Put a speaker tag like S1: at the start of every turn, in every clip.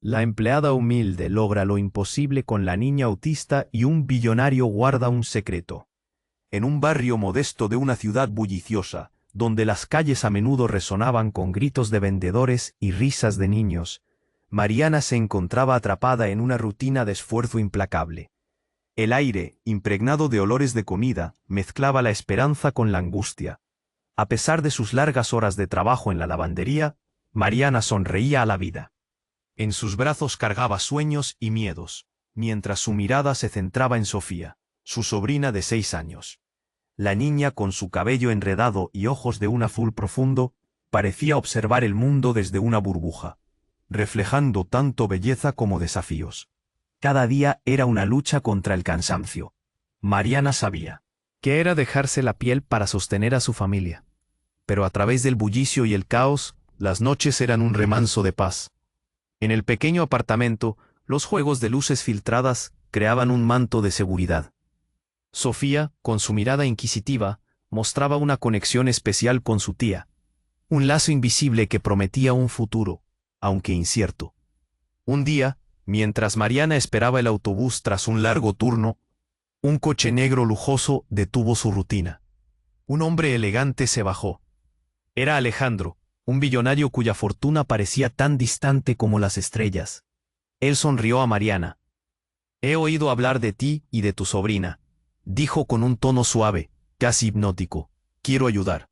S1: La empleada humilde logra lo imposible con la niña autista y un billonario guarda un secreto. En un barrio modesto de una ciudad bulliciosa, donde las calles a menudo resonaban con gritos de vendedores y risas de niños, Mariana se encontraba atrapada en una rutina de esfuerzo implacable. El aire, impregnado de olores de comida, mezclaba la esperanza con la angustia. A pesar de sus largas horas de trabajo en la lavandería, Mariana sonreía a la vida. En sus brazos cargaba sueños y miedos, mientras su mirada se centraba en Sofía, su sobrina de 6 años. La niña, con su cabello enredado y ojos de un azul profundo, parecía observar el mundo desde una burbuja, reflejando tanto belleza como desafíos. Cada día era una lucha contra el cansancio. Mariana sabía que era dejarse la piel para sostener a su familia. Pero a través del bullicio y el caos, las noches eran un remanso de paz. En el pequeño apartamento, los juegos de luces filtradas creaban un manto de seguridad. Sofía, con su mirada inquisitiva, mostraba una conexión especial con su tía. Un lazo invisible que prometía un futuro, aunque incierto. Un día, mientras Mariana esperaba el autobús tras un largo turno, un coche negro lujoso detuvo su rutina. Un hombre elegante se bajó. Era Alejandro, un billonario cuya fortuna parecía tan distante como las estrellas. Él sonrió a Mariana. «He oído hablar de ti y de tu sobrina», dijo con un tono suave, casi hipnótico. «Quiero ayudar».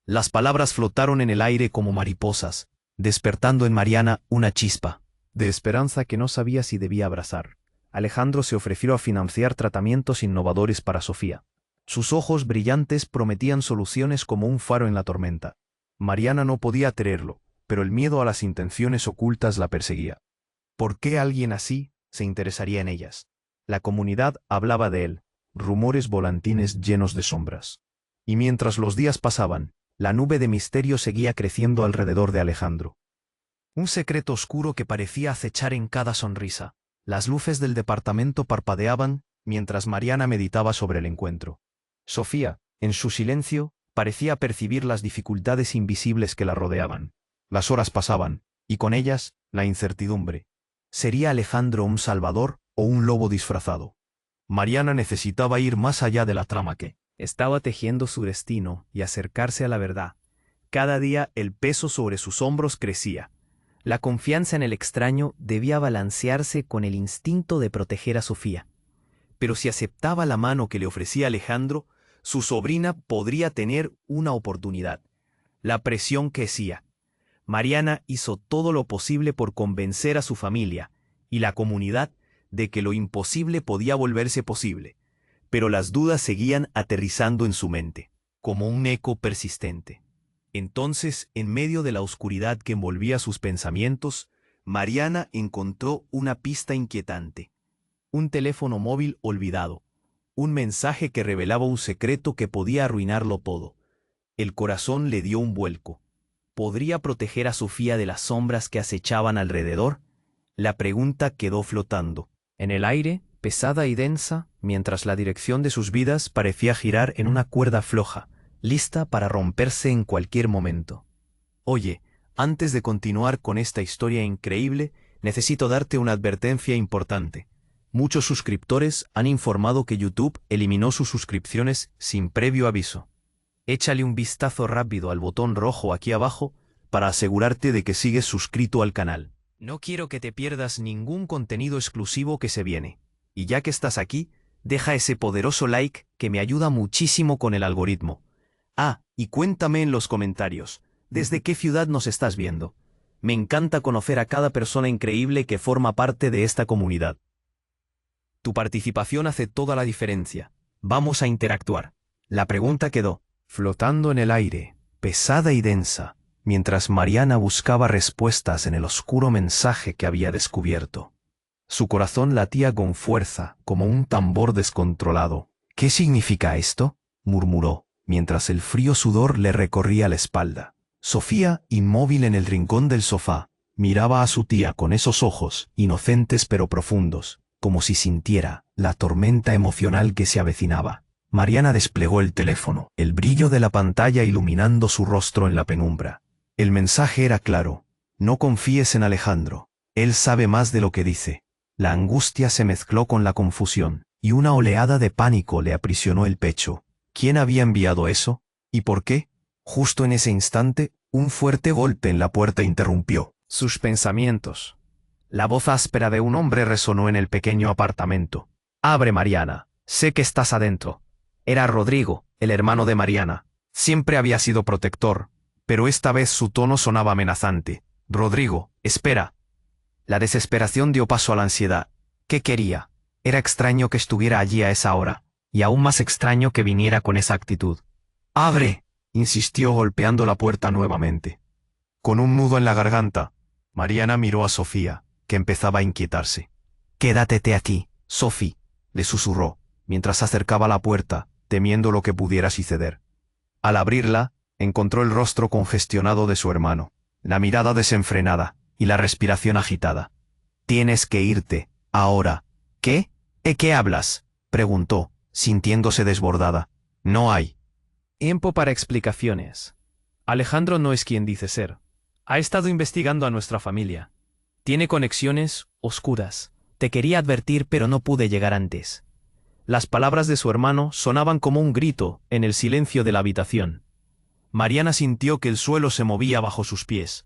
S1: Las palabras flotaron en el aire como mariposas, despertando en Mariana una chispa de esperanza que no sabía si debía abrazar. Alejandro se ofreció a financiar tratamientos innovadores para Sofía. Sus ojos brillantes prometían soluciones como un faro en la tormenta. Mariana no podía creerlo, pero el miedo a las intenciones ocultas la perseguía. ¿Por qué alguien así se interesaría en ellas? La comunidad hablaba de él, rumores volantines llenos de sombras. Y mientras los días pasaban, la nube de misterio seguía creciendo alrededor de Alejandro. Un secreto oscuro que parecía acechar en cada sonrisa. Las luces del departamento parpadeaban mientras Mariana meditaba sobre el encuentro. Sofía, en su silencio, parecía percibir las dificultades invisibles que la rodeaban. Las horas pasaban, y con ellas, la incertidumbre. ¿Sería Alejandro un salvador o un lobo disfrazado? Mariana necesitaba ir más allá de la trama que estaba tejiendo su destino y acercarse a la verdad. Cada día el peso sobre sus hombros crecía. La confianza en el extraño debía balancearse con el instinto de proteger a Sofía. Pero si aceptaba la mano que le ofrecía Alejandro, su sobrina podría tener una oportunidad. La presión crecía. Mariana hizo todo lo posible por convencer a su familia y la comunidad de que lo imposible podía volverse posible, pero las dudas seguían aterrizando en su mente, como un eco persistente. Entonces, en medio de la oscuridad que envolvía sus pensamientos, Mariana encontró una pista inquietante. Un teléfono móvil olvidado. Un mensaje que revelaba un secreto que podía arruinarlo todo. El corazón le dio un vuelco. ¿Podría proteger a Sofía de las sombras que acechaban alrededor? La pregunta quedó flotando en el aire, pesada y densa, mientras la dirección de sus vidas parecía girar en una cuerda floja, lista para romperse en cualquier momento. Oye, antes de continuar con esta historia increíble, necesito darte una advertencia importante. Muchos suscriptores han informado que YouTube eliminó sus suscripciones sin previo aviso. Échale un vistazo rápido al botón rojo aquí abajo para asegurarte de que sigues suscrito al canal. No quiero que te pierdas ningún contenido exclusivo que se viene. Y ya que estás aquí, deja ese poderoso like que me ayuda muchísimo con el algoritmo. Ah, y cuéntame en los comentarios, ¿desde qué ciudad nos estás viendo? Me encanta conocer a cada persona increíble que forma parte de esta comunidad. Tu participación hace toda la diferencia. Vamos a interactuar. La pregunta quedó flotando en el aire, pesada y densa, mientras Mariana buscaba respuestas en el oscuro mensaje que había descubierto. Su corazón latía con fuerza, como un tambor descontrolado. ¿Qué significa esto?, murmuró, mientras el frío sudor le recorría la espalda. Sofía, inmóvil en el rincón del sofá, miraba a su tía con esos ojos, inocentes pero profundos, como si sintiera la tormenta emocional que se avecinaba. Mariana desplegó el teléfono, el brillo de la pantalla iluminando su rostro en la penumbra. El mensaje era claro: no confíes en Alejandro. Él sabe más de lo que dice. La angustia se mezcló con la confusión, y una oleada de pánico le aprisionó el pecho. ¿Quién había enviado eso? ¿Y por qué? Justo en ese instante, un fuerte golpe en la puerta interrumpió sus pensamientos. La voz áspera de un hombre resonó en el pequeño apartamento. «Abre, Mariana. Sé que estás adentro». Era Rodrigo, el hermano de Mariana. Siempre había sido protector, pero esta vez su tono sonaba amenazante. «Rodrigo, espera». La desesperación dio paso a la ansiedad. ¿Qué quería? Era extraño que estuviera allí a esa hora, y aún más extraño que viniera con esa actitud. «¡Abre!», insistió golpeando la puerta nuevamente. Con un nudo en la garganta, Mariana miró a Sofía, que empezaba a inquietarse. «Quédate aquí, Sophie», le susurró, mientras acercaba la puerta, temiendo lo que pudiera suceder. Al abrirla, encontró el rostro congestionado de su hermano, la mirada desenfrenada y la respiración agitada. «Tienes que irte, ahora». «¿Qué? ¿De qué hablas?», preguntó, sintiéndose desbordada. «No hay tiempo para explicaciones. Alejandro no es quien dice ser. Ha estado investigando a nuestra familia. Tiene conexiones oscuras. Te quería advertir, pero no pude llegar antes». Las palabras de su hermano sonaban como un grito en el silencio de la habitación. Mariana sintió que el suelo se movía bajo sus pies.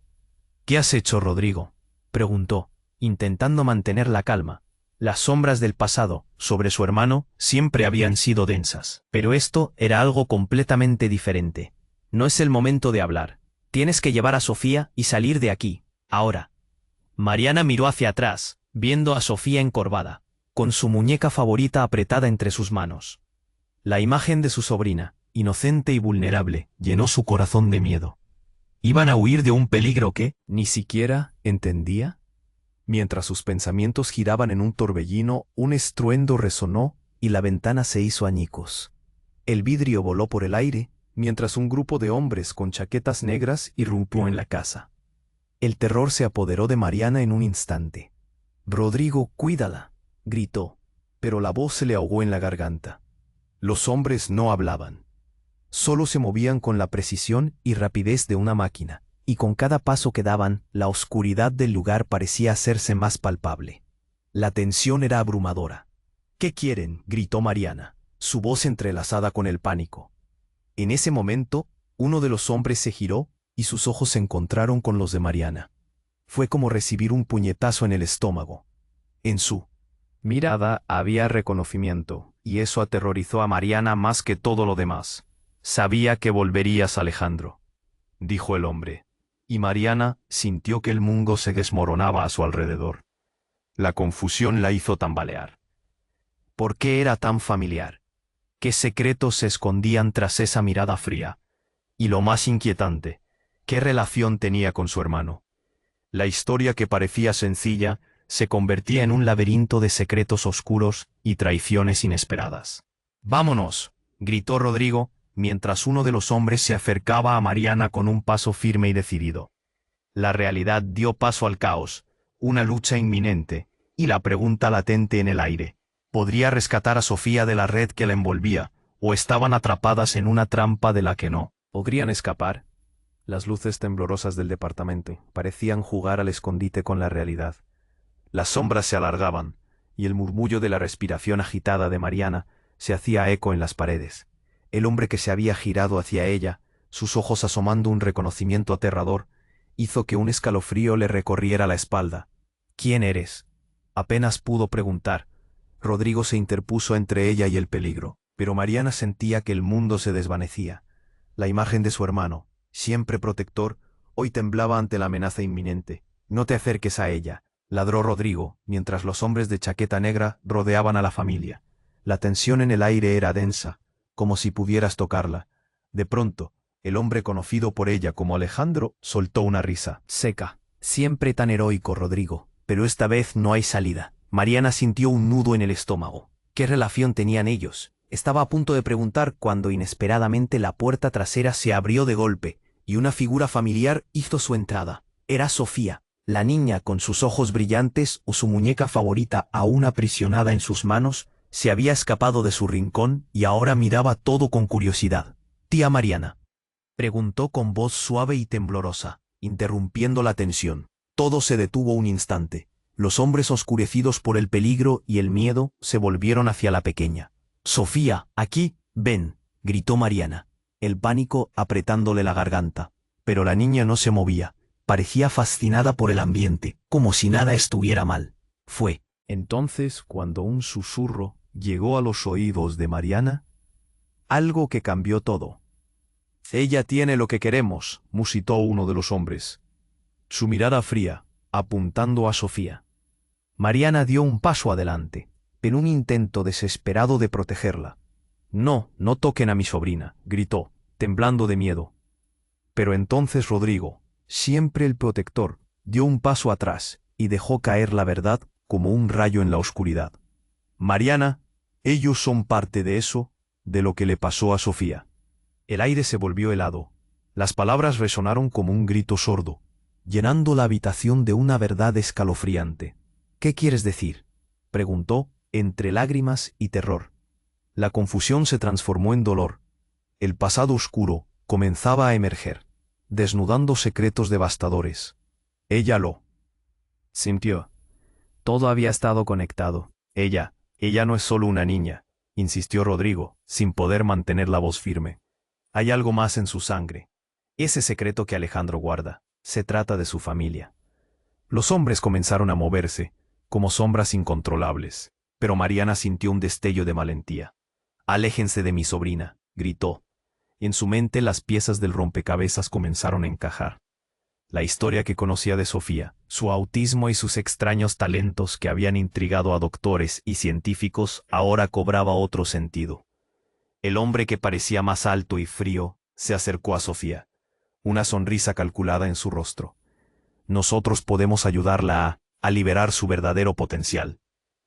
S1: «¿Qué has hecho, Rodrigo?», preguntó, intentando mantener la calma. Las sombras del pasado sobre su hermano siempre habían sido densas, pero esto era algo completamente diferente. «No es el momento de hablar. Tienes que llevar a Sofía y salir de aquí, ahora». Mariana miró hacia atrás, viendo a Sofía encorvada, con su muñeca favorita apretada entre sus manos. La imagen de su sobrina, inocente y vulnerable, llenó su corazón de miedo. ¿Iban a huir de un peligro que ni siquiera entendía? Mientras sus pensamientos giraban en un torbellino, un estruendo resonó y la ventana se hizo añicos. El vidrio voló por el aire, mientras un grupo de hombres con chaquetas negras irrumpió en la casa. El terror se apoderó de Mariana en un instante. «Rodrigo, cuídala», gritó, pero la voz se le ahogó en la garganta. Los hombres no hablaban. Solo se movían con la precisión y rapidez de una máquina, y con cada paso que daban, la oscuridad del lugar parecía hacerse más palpable. La tensión era abrumadora. «¿Qué quieren?», gritó Mariana, su voz entrelazada con el pánico. En ese momento, uno de los hombres se giró y sus ojos se encontraron con los de Mariana. Fue como recibir un puñetazo en el estómago. En su mirada había reconocimiento, y eso aterrorizó a Mariana más que todo lo demás. «Sabía que volverías, Alejandro», dijo el hombre, y Mariana sintió que el mundo se desmoronaba a su alrededor. La confusión la hizo tambalear. ¿Por qué era tan familiar? ¿Qué secretos se escondían tras esa mirada fría? Y lo más inquietante, ¿qué relación tenía con su hermano? La historia, que parecía sencilla, se convertía en un laberinto de secretos oscuros y traiciones inesperadas. «¡Vámonos!», gritó Rodrigo, mientras uno de los hombres se acercaba a Mariana con un paso firme y decidido. La realidad dio paso al caos, una lucha inminente, y la pregunta latente en el aire. ¿Podría rescatar a Sofía de la red que la envolvía, o estaban atrapadas en una trampa de la que no podrían escapar? Las luces temblorosas del departamento parecían jugar al escondite con la realidad. Las sombras se alargaban, y el murmullo de la respiración agitada de Mariana se hacía eco en las paredes. El hombre que se había girado hacia ella, sus ojos asomando un reconocimiento aterrador, hizo que un escalofrío le recorriera la espalda. «¿Quién eres?», apenas pudo preguntar. Rodrigo se interpuso entre ella y el peligro, pero Mariana sentía que el mundo se desvanecía. La imagen de su hermano, siempre protector, hoy temblaba ante la amenaza inminente. «No te acerques a ella», ladró Rodrigo, mientras los hombres de chaqueta negra rodeaban a la familia. La tensión en el aire era densa, como si pudieras tocarla. De pronto, el hombre conocido por ella como Alejandro soltó una risa seca. «Siempre tan heroico, Rodrigo, pero esta vez no hay salida». Mariana sintió un nudo en el estómago. ¿Qué relación tenían ellos? Estaba a punto de preguntar cuando inesperadamente la puerta trasera se abrió de golpe, y una figura familiar hizo su entrada. Era Sofía, la niña con sus ojos brillantes o su muñeca favorita aún aprisionada en sus manos. Se había escapado de su rincón y ahora miraba todo con curiosidad. «Tía Mariana», preguntó con voz suave y temblorosa, interrumpiendo la tensión. Todo se detuvo un instante. Los hombres, oscurecidos por el peligro y el miedo, se volvieron hacia la pequeña. «Sofía, aquí, ven», gritó Mariana, el pánico apretándole la garganta. Pero la niña no se movía. Parecía fascinada por el ambiente, como si nada estuviera mal. Fue entonces cuando un susurro llegó a los oídos de Mariana, algo que cambió todo. «Ella tiene lo que queremos», musitó uno de los hombres, su mirada fría, apuntando a Sofía. Mariana dio un paso adelante, en un intento desesperado de protegerla. «No, no toquen a mi sobrina», gritó, temblando de miedo. Pero entonces Rodrigo, siempre el protector, dio un paso atrás y dejó caer la verdad como un rayo en la oscuridad. «Mariana, ellos son parte de eso, de lo que le pasó a Sofía». El aire se volvió helado. Las palabras resonaron como un grito sordo, llenando la habitación de una verdad escalofriante. «¿Qué quieres decir?», preguntó, entre lágrimas y terror. La confusión se transformó en dolor. El pasado oscuro comenzaba a emerger, desnudando secretos devastadores. Ella lo sintió. Todo había estado conectado. Ella no es solo una niña», insistió Rodrigo, sin poder mantener la voz firme. «Hay algo más en su sangre. Ese secreto que Alejandro guarda. Se trata de su familia». Los hombres comenzaron a moverse, como sombras incontrolables, pero Mariana sintió un destello de valentía. «Aléjense de mi sobrina», gritó. En su mente las piezas del rompecabezas comenzaron a encajar. La historia que conocía de Sofía, su autismo y sus extraños talentos que habían intrigado a doctores y científicos ahora cobraba otro sentido. El hombre que parecía más alto y frío se acercó a Sofía, una sonrisa calculada en su rostro. «Nosotros podemos ayudarla a liberar su verdadero potencial».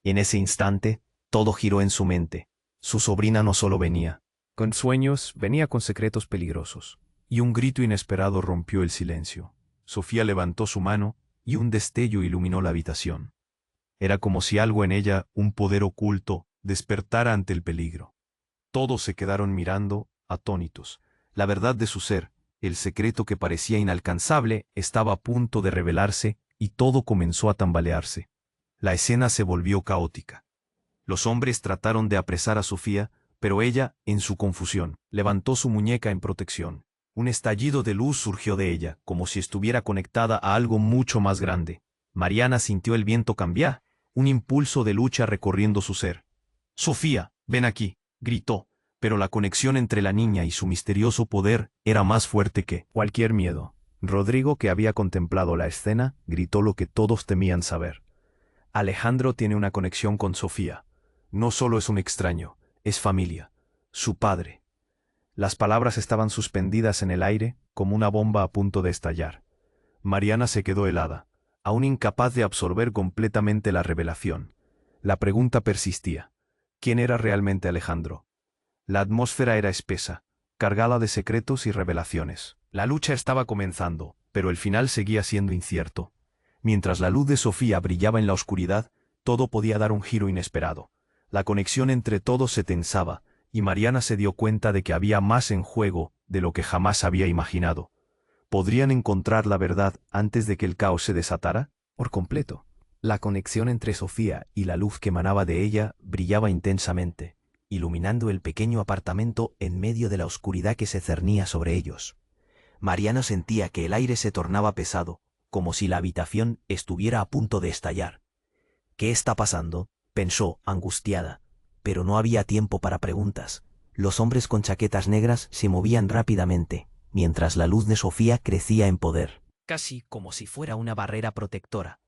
S1: En ese instante, todo giró en su mente. Su sobrina no solo venía con sueños, venía con secretos peligrosos. Y un grito inesperado rompió el silencio. Sofía levantó su mano y un destello iluminó la habitación. Era como si algo en ella, un poder oculto, despertara ante el peligro. Todos se quedaron mirando, atónitos. La verdad de su ser, el secreto que parecía inalcanzable, estaba a punto de revelarse y todo comenzó a tambalearse. La escena se volvió caótica. Los hombres trataron de apresar a Sofía, pero ella, en su confusión, levantó su muñeca en protección. Un estallido de luz surgió de ella, como si estuviera conectada a algo mucho más grande. Mariana sintió el viento cambiar, un impulso de lucha recorriendo su ser. «Sofía, ven aquí», gritó, pero la conexión entre la niña y su misterioso poder era más fuerte que cualquier miedo. Rodrigo, que había contemplado la escena, gritó lo que todos temían saber. «Alejandro tiene una conexión con Sofía. No solo es un extraño, es familia, su padre». Las palabras estaban suspendidas en el aire, como una bomba a punto de estallar. Mariana se quedó helada, aún incapaz de absorber completamente la revelación. La pregunta persistía. ¿Quién era realmente Alejandro? La atmósfera era espesa, cargada de secretos y revelaciones. La lucha estaba comenzando, pero el final seguía siendo incierto. Mientras la luz de Sofía brillaba en la oscuridad, todo podía dar un giro inesperado. La conexión entre todos se tensaba, y Mariana se dio cuenta de que había más en juego de lo que jamás había imaginado. ¿Podrían encontrar la verdad antes de que el caos se desatara? Por completo. La conexión entre Sofía y la luz que emanaba de ella brillaba intensamente, iluminando el pequeño apartamento en medio de la oscuridad que se cernía sobre ellos. Mariana sentía que el aire se tornaba pesado, como si la habitación estuviera a punto de estallar. «¿Qué está pasando?», pensó, angustiada. Pero no había tiempo para preguntas. Los hombres con chaquetas negras se movían rápidamente, mientras la luz de Sofía crecía en poder, casi como si fuera una barrera protectora.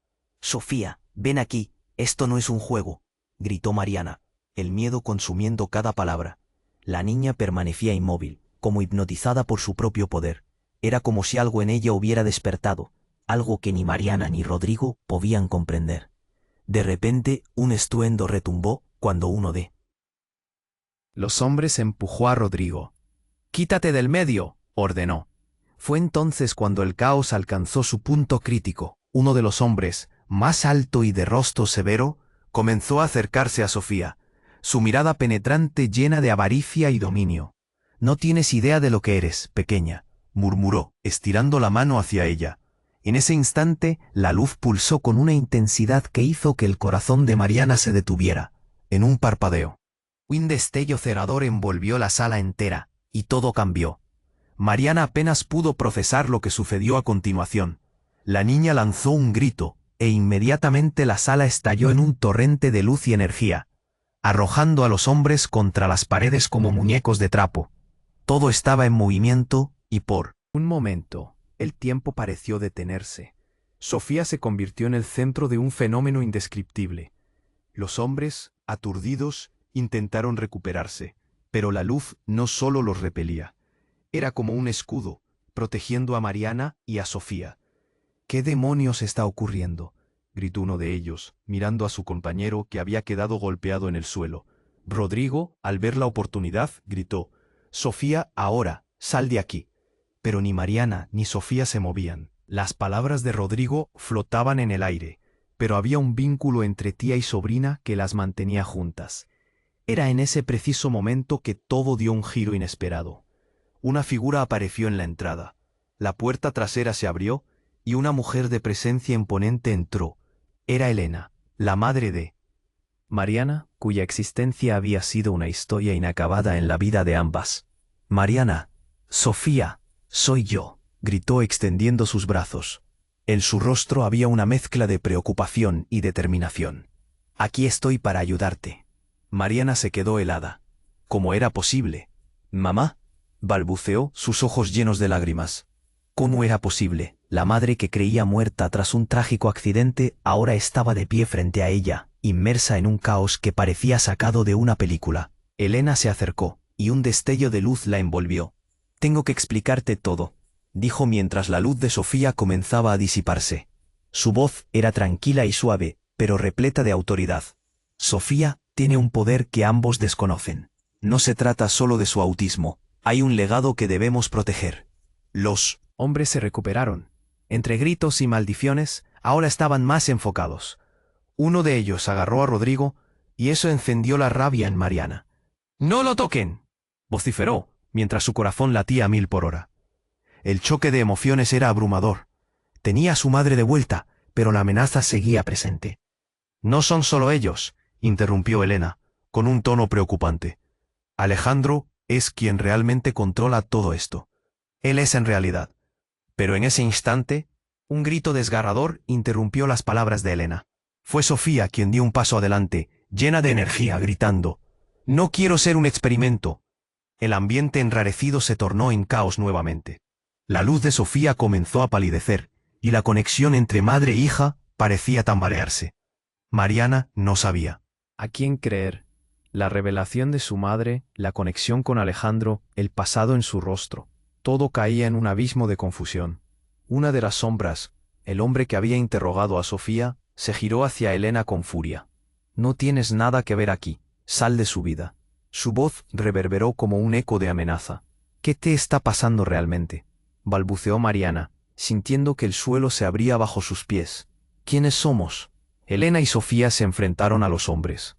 S1: «Sofía, ven aquí, esto no es un juego», gritó Mariana, el miedo consumiendo cada palabra. La niña permanecía inmóvil, como hipnotizada por su propio poder. Era como si algo en ella hubiera despertado, algo que ni Mariana ni Rodrigo podían comprender. De repente, un estruendo retumbó cuando uno de los hombres empujó a Rodrigo. «Quítate del medio», ordenó. Fue entonces cuando el caos alcanzó su punto crítico. Uno de los hombres, más alto y de rostro severo, comenzó a acercarse a Sofía, su mirada penetrante llena de avaricia y dominio. «No tienes idea de lo que eres, pequeña», murmuró, estirando la mano hacia ella. En ese instante, la luz pulsó con una intensidad que hizo que el corazón de Mariana se detuviera, en un parpadeo. Un destello cegador envolvió la sala entera, y todo cambió. Mariana apenas pudo procesar lo que sucedió a continuación. La niña lanzó un grito, e inmediatamente la sala estalló en un torrente de luz y energía, arrojando a los hombres contra las paredes como muñecos de trapo. Todo estaba en movimiento, y por un momento, el tiempo pareció detenerse. Sofía se convirtió en el centro de un fenómeno indescriptible. Los hombres, aturdidos, intentaron recuperarse, pero la luz no solo los repelía. Era como un escudo, protegiendo a Mariana y a Sofía. ¿Qué demonios está ocurriendo?, gritó uno de ellos, mirando a su compañero que había quedado golpeado en el suelo. Rodrigo, al ver la oportunidad, gritó: «Sofía, ahora, sal de aquí». Pero ni Mariana ni Sofía se movían. Las palabras de Rodrigo flotaban en el aire, pero había un vínculo entre tía y sobrina que las mantenía juntas. Era en ese preciso momento que todo dio un giro inesperado. Una figura apareció en la entrada. La puerta trasera se abrió, y una mujer de presencia imponente entró. Era Elena, la madre de Mariana, cuya existencia había sido una historia inacabada en la vida de ambas. «Mariana, Sofía, soy yo», gritó extendiendo sus brazos. En su rostro había una mezcla de preocupación y determinación. «Aquí estoy para ayudarte». Mariana se quedó helada. ¿Cómo era posible? «Mamá», balbuceó, sus ojos llenos de lágrimas. ¿Cómo era posible? La madre que creía muerta tras un trágico accidente ahora estaba de pie frente a ella, inmersa en un caos que parecía sacado de una película. Elena se acercó, y un destello de luz la envolvió. «Tengo que explicarte todo», dijo mientras la luz de Sofía comenzaba a disiparse. Su voz era tranquila y suave, pero repleta de autoridad. «Sofía tiene un poder que ambos desconocen. No se trata solo de su autismo. Hay un legado que debemos proteger». Los hombres se recuperaron. Entre gritos y maldiciones, ahora estaban más enfocados. Uno de ellos agarró a Rodrigo, y eso encendió la rabia en Mariana. «¡No lo toquen!», vociferó, mientras su corazón latía a 1000 por hora. El choque de emociones era abrumador. Tenía a su madre de vuelta, pero la amenaza seguía presente. «No son solo ellos», interrumpió Elena, con un tono preocupante. «Alejandro es quien realmente controla todo esto. Él es en realidad». Pero en ese instante, un grito desgarrador interrumpió las palabras de Elena. Fue Sofía quien dio un paso adelante, llena de energía, gritando: «No quiero ser un experimento». El ambiente enrarecido se tornó en caos nuevamente. La luz de Sofía comenzó a palidecer, y la conexión entre madre e hija parecía tambalearse. Mariana no sabía a quién creer. La revelación de su madre, la conexión con Alejandro, el pasado en su rostro. Todo caía en un abismo de confusión. Una de las sombras, el hombre que había interrogado a Sofía, se giró hacia Elena con furia. «No tienes nada que ver aquí. Sal de su vida». Su voz reverberó como un eco de amenaza. «¿Qué te está pasando realmente?», balbuceó Mariana, sintiendo que el suelo se abría bajo sus pies. «¿Quiénes somos?». Elena y Sofía se enfrentaron a los hombres.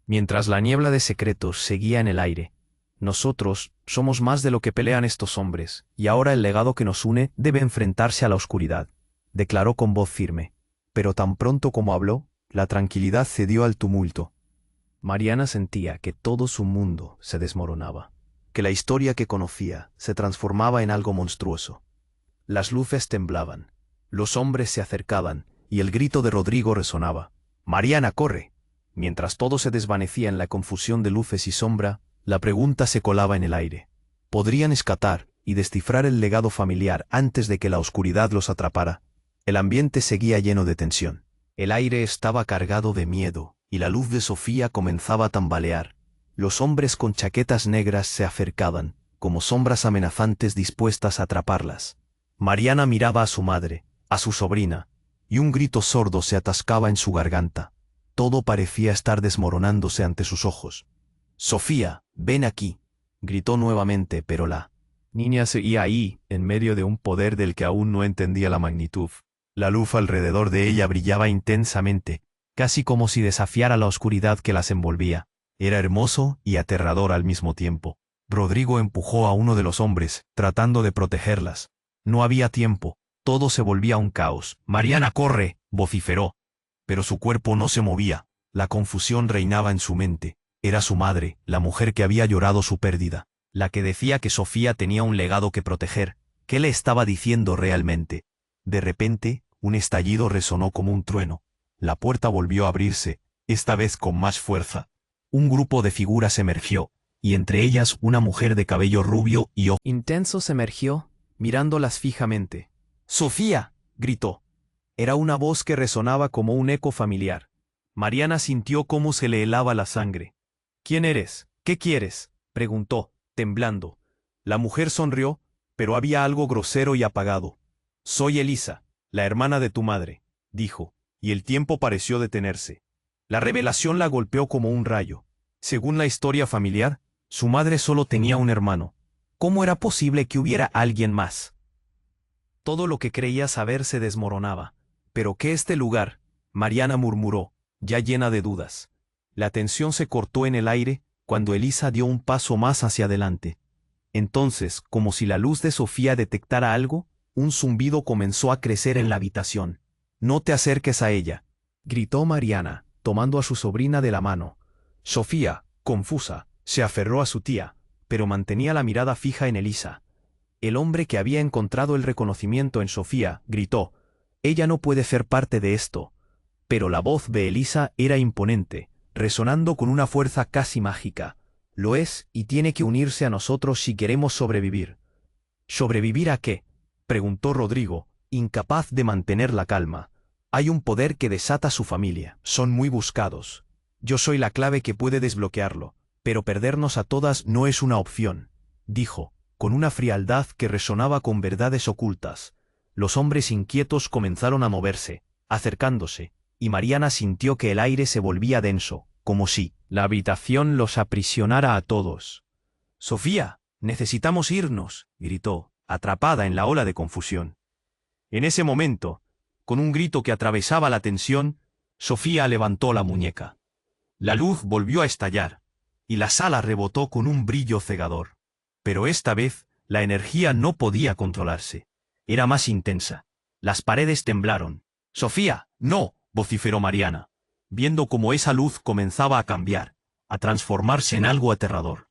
S1: Mientras la niebla de secretos seguía en el aire. «Nosotros somos más de lo que pelean estos hombres, y ahora el legado que nos une debe enfrentarse a la oscuridad», declaró con voz firme. Pero tan pronto como habló, la tranquilidad cedió al tumulto. Mariana sentía que todo su mundo se desmoronaba, que la historia que conocía se transformaba en algo monstruoso. Las luces temblaban, los hombres se acercaban, y el grito de Rodrigo resonaba: «Mariana, corre». Mientras todo se desvanecía en la confusión de luces y sombra, la pregunta se colaba en el aire. ¿Podrían escapar y descifrar el legado familiar antes de que la oscuridad los atrapara? El ambiente seguía lleno de tensión. El aire estaba cargado de miedo, y la luz de Sofía comenzaba a tambalear. Los hombres con chaquetas negras se acercaban, como sombras amenazantes dispuestas a atraparlas. Mariana miraba a su madre, a su sobrina, y un grito sordo se atascaba en su garganta. Todo parecía estar desmoronándose ante sus ojos. «Sofía, ven aquí», gritó nuevamente, pero la niña seguía ahí, en medio de un poder del que aún no entendía la magnitud. La luz alrededor de ella brillaba intensamente, casi como si desafiara la oscuridad que las envolvía. Era hermoso y aterrador al mismo tiempo. Rodrigo empujó a uno de los hombres, tratando de protegerlas. No había tiempo. Todo se volvía un caos. «Mariana, corre», vociferó. Pero su cuerpo no se movía. La confusión reinaba en su mente. Era su madre, la mujer que había llorado su pérdida, la que decía que Sofía tenía un legado que proteger. ¿Qué le estaba diciendo realmente? De repente, un estallido resonó como un trueno. La puerta volvió a abrirse, esta vez con más fuerza. Un grupo de figuras emergió, y entre ellas una mujer de cabello rubio y ojos intensos emergió, mirándolas fijamente. «¡Sofía!», gritó. Era una voz que resonaba como un eco familiar. Mariana sintió cómo se le helaba la sangre. «¿Quién eres? ¿Qué quieres?», preguntó, temblando. La mujer sonrió, pero había algo grosero y apagado. «Soy Elisa, la hermana de tu madre», dijo, y el tiempo pareció detenerse. La revelación la golpeó como un rayo. Según la historia familiar, su madre solo tenía un hermano. ¿Cómo era posible que hubiera alguien más? Todo lo que creía saber se desmoronaba. «¿Pero qué este lugar?», Mariana murmuró, ya llena de dudas. La tensión se cortó en el aire cuando Elisa dio un paso más hacia adelante. Entonces, como si la luz de Sofía detectara algo, un zumbido comenzó a crecer en la habitación. «No te acerques a ella», gritó Mariana, tomando a su sobrina de la mano. Sofía, confusa, se aferró a su tía, pero mantenía la mirada fija en Elisa. El hombre que había encontrado el reconocimiento en Sofía gritó: «Ella no puede ser parte de esto». Pero la voz de Elisa era imponente, resonando con una fuerza casi mágica. «Lo es, y tiene que unirse a nosotros si queremos sobrevivir». «¿Sobrevivir a qué?», preguntó Rodrigo, incapaz de mantener la calma. «Hay un poder que desata su familia. Son muy buscados. Yo soy la clave que puede desbloquearlo, pero perdernos a todas no es una opción», dijo, con una frialdad que resonaba con verdades ocultas. Los hombres inquietos comenzaron a moverse, acercándose, y Mariana sintió que el aire se volvía denso, como si la habitación los aprisionara a todos. «Sofía, necesitamos irnos», gritó, atrapada en la ola de confusión. En ese momento, con un grito que atravesaba la tensión, Sofía levantó la muñeca. La luz volvió a estallar, y la sala rebotó con un brillo cegador. Pero esta vez, la energía no podía controlarse. Era más intensa. Las paredes temblaron. «Sofía, no», vociferó Mariana, viendo cómo esa luz comenzaba a cambiar, a transformarse en algo aterrador.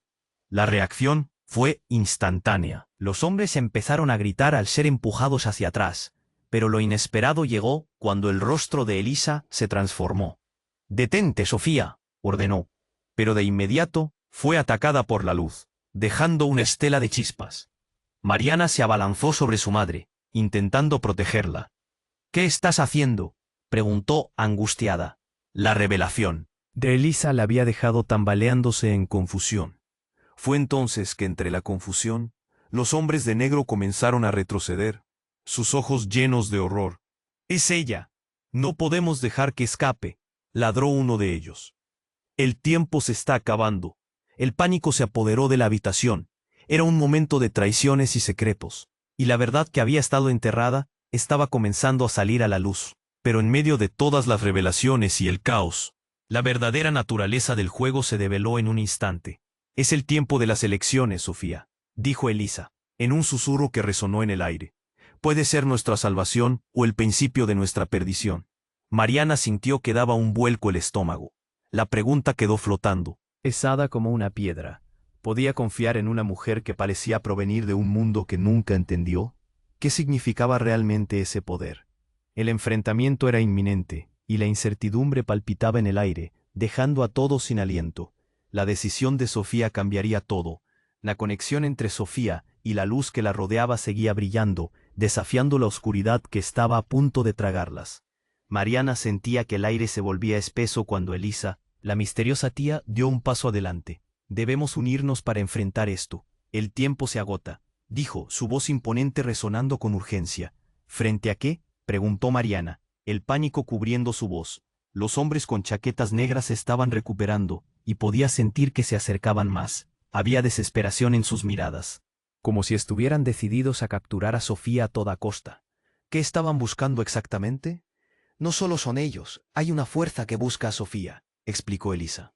S1: La reacción fue instantánea. Los hombres empezaron a gritar al ser empujados hacia atrás, pero lo inesperado llegó cuando el rostro de Elisa se transformó. «Detente, Sofía», ordenó, pero de inmediato fue atacada por la luz, dejando una estela de chispas. Mariana se abalanzó sobre su madre, intentando protegerla. «¿Qué estás haciendo?», preguntó angustiada. La revelación de Elisa la había dejado tambaleándose en confusión. Fue entonces que entre la confusión, los hombres de negro comenzaron a retroceder, sus ojos llenos de horror. «Es ella. No podemos dejar que escape», ladró uno de ellos. «El tiempo se está acabando». El pánico se apoderó de la habitación. Era un momento de traiciones y secretos, y la verdad que había estado enterrada estaba comenzando a salir a la luz. Pero en medio de todas las revelaciones y el caos, la verdadera naturaleza del juego se develó en un instante. «Es el tiempo de las elecciones, Sofía», dijo Elisa, en un susurro que resonó en el aire. «Puede ser nuestra salvación o el principio de nuestra perdición». Mariana sintió que daba un vuelco el estómago. La pregunta quedó flotando, pesada como una piedra. ¿Podía confiar en una mujer que parecía provenir de un mundo que nunca entendió? ¿Qué significaba realmente ese poder? El enfrentamiento era inminente, y la incertidumbre palpitaba en el aire, dejando a todos sin aliento. La decisión de Sofía cambiaría todo. La conexión entre Sofía y la luz que la rodeaba seguía brillando, desafiando la oscuridad que estaba a punto de tragarlas. Mariana sentía que el aire se volvía espeso cuando Elisa, la misteriosa tía, dio un paso adelante. «Debemos unirnos para enfrentar esto. El tiempo se agota», dijo, su voz imponente resonando con urgencia. «¿Frente a qué?», preguntó Mariana, el pánico cubriendo su voz. Los hombres con chaquetas negras se estaban recuperando, y podía sentir que se acercaban más. Había desesperación en sus miradas, como si estuvieran decididos a capturar a Sofía a toda costa. ¿Qué estaban buscando exactamente? «No solo son ellos, hay una fuerza que busca a Sofía», explicó Elisa.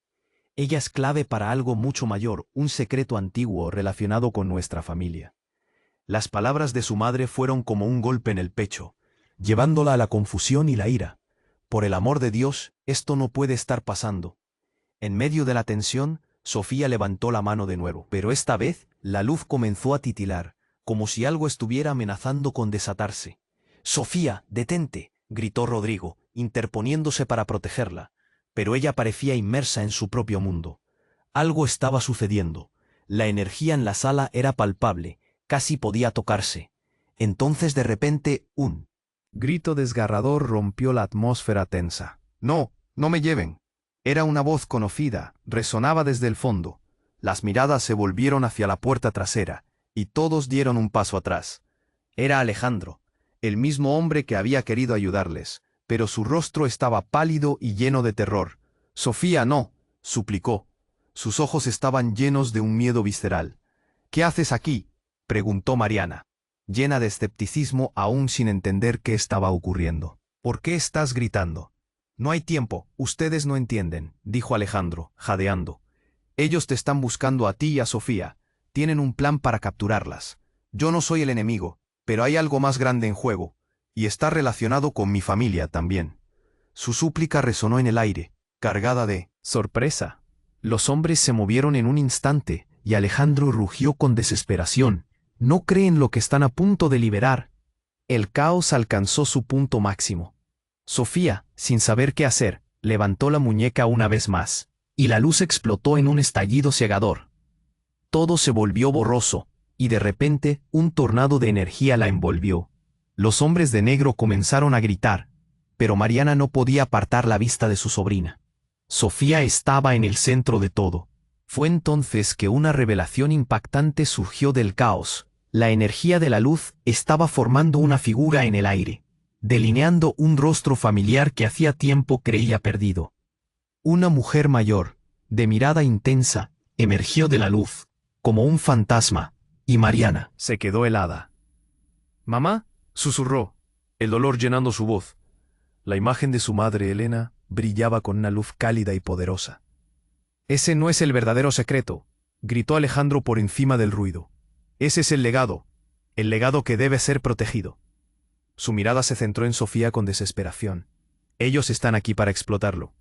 S1: «Ella es clave para algo mucho mayor, un secreto antiguo relacionado con nuestra familia». Las palabras de su madre fueron como un golpe en el pecho, llevándola a la confusión y la ira. Por el amor de Dios, esto no puede estar pasando. En medio de la tensión, Sofía levantó la mano de nuevo, pero esta vez la luz comenzó a titilar, como si algo estuviera amenazando con desatarse. «Sofía, detente», gritó Rodrigo, interponiéndose para protegerla, pero ella parecía inmersa en su propio mundo. Algo estaba sucediendo. La energía en la sala era palpable, casi podía tocarse. Entonces de repente un grito desgarrador rompió la atmósfera tensa. «¡No, no me lleven!». Era una voz conocida, resonaba desde el fondo. Las miradas se volvieron hacia la puerta trasera, y todos dieron un paso atrás. Era Alejandro, el mismo hombre que había querido ayudarles, pero su rostro estaba pálido y lleno de terror. «Sofía, no», suplicó. Sus ojos estaban llenos de un miedo visceral. «¿Qué haces aquí?», preguntó Mariana, llena de escepticismo aún sin entender qué estaba ocurriendo. «¿Por qué estás gritando?». «No hay tiempo, ustedes no entienden», dijo Alejandro, jadeando. «Ellos te están buscando a ti y a Sofía. Tienen un plan para capturarlas. Yo no soy el enemigo, pero hay algo más grande en juego, y está relacionado con mi familia también». Su súplica resonó en el aire, cargada de sorpresa. Los hombres se movieron en un instante, y Alejandro rugió con desesperación. «¿No creen lo que están a punto de liberar?». El caos alcanzó su punto máximo. Sofía, sin saber qué hacer, levantó la muñeca una vez más, y la luz explotó en un estallido cegador. Todo se volvió borroso, y de repente un tornado de energía la envolvió. Los hombres de negro comenzaron a gritar, pero Mariana no podía apartar la vista de su sobrina. Sofía estaba en el centro de todo. Fue entonces que una revelación impactante surgió del caos. La energía de la luz estaba formando una figura en el aire, delineando un rostro familiar que hacía tiempo creía perdido. Una mujer mayor, de mirada intensa, emergió de la luz, como un fantasma, y Mariana se quedó helada. «Mamá», susurró, el dolor llenando su voz. La imagen de su madre, Elena, brillaba con una luz cálida y poderosa. «Ese no es el verdadero secreto», gritó Alejandro por encima del ruido. «Ese es el legado que debe ser protegido». Su mirada se centró en Sofía con desesperación. «Ellos están aquí para explotarlo».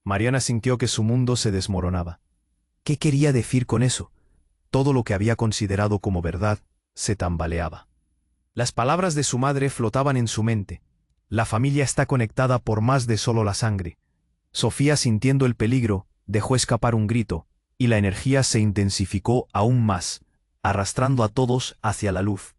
S1: Mariana sintió que su mundo se desmoronaba. ¿Qué quería decir con eso? Todo lo que había considerado como verdad se tambaleaba. Las palabras de su madre flotaban en su mente. La familia está conectada por más de solo la sangre. Sofía, sintiendo el peligro, dejó escapar un grito, y la energía se intensificó aún más, arrastrando a todos hacia la luz.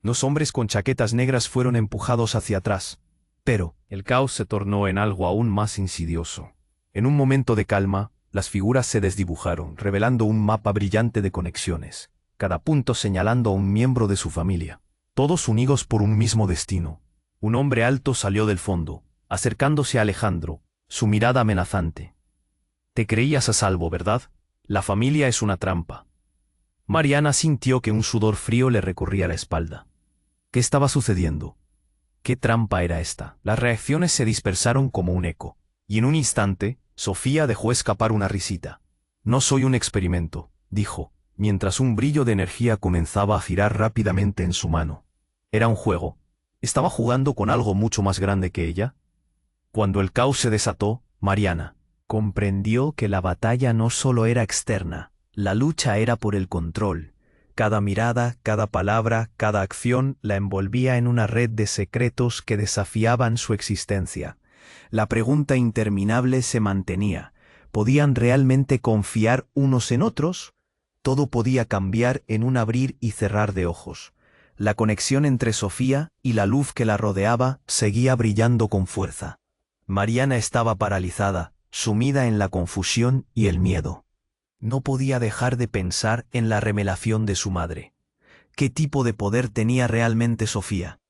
S1: Los hombres con chaquetas negras fueron empujados hacia atrás, pero el caos se tornó en algo aún más insidioso. En un momento de calma, las figuras se desdibujaron, revelando un mapa brillante de conexiones, cada punto señalando a un miembro de su familia, todos unidos por un mismo destino. Un hombre alto salió del fondo, acercándose a Alejandro, su mirada amenazante. «Te creías a salvo, ¿verdad? La familia es una trampa». Mariana sintió que un sudor frío le recorría la espalda. ¿Qué estaba sucediendo? ¿Qué trampa era esta? Las reacciones se dispersaron como un eco, y en un instante, Sofía dejó escapar una risita. «No soy un experimento», dijo, mientras un brillo de energía comenzaba a girar rápidamente en su mano. Era un juego. ¿Estaba jugando con algo mucho más grande que ella? Cuando el caos se desató, Mariana comprendió que la batalla no solo era externa, la lucha era por el control. Cada mirada, cada palabra, cada acción la envolvía en una red de secretos que desafiaban su existencia. La pregunta interminable se mantenía. ¿Podían realmente confiar unos en otros? Todo podía cambiar en un abrir y cerrar de ojos. La conexión entre Sofía y la luz que la rodeaba seguía brillando con fuerza. Mariana estaba paralizada, sumida en la confusión y el miedo. No podía dejar de pensar en la revelación de su madre. ¿Qué tipo de poder tenía realmente Sofía?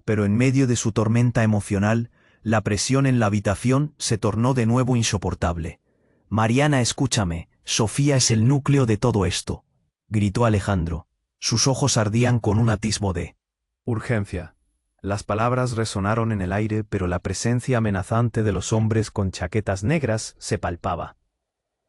S1: Pero en medio de su tormenta emocional, la presión en la habitación se tornó de nuevo insoportable. «Mariana, escúchame, Sofía es el núcleo de todo esto», gritó Alejandro. Sus ojos ardían con un atisbo de urgencia. Las palabras resonaron en el aire, pero la presencia amenazante de los hombres con chaquetas negras se palpaba.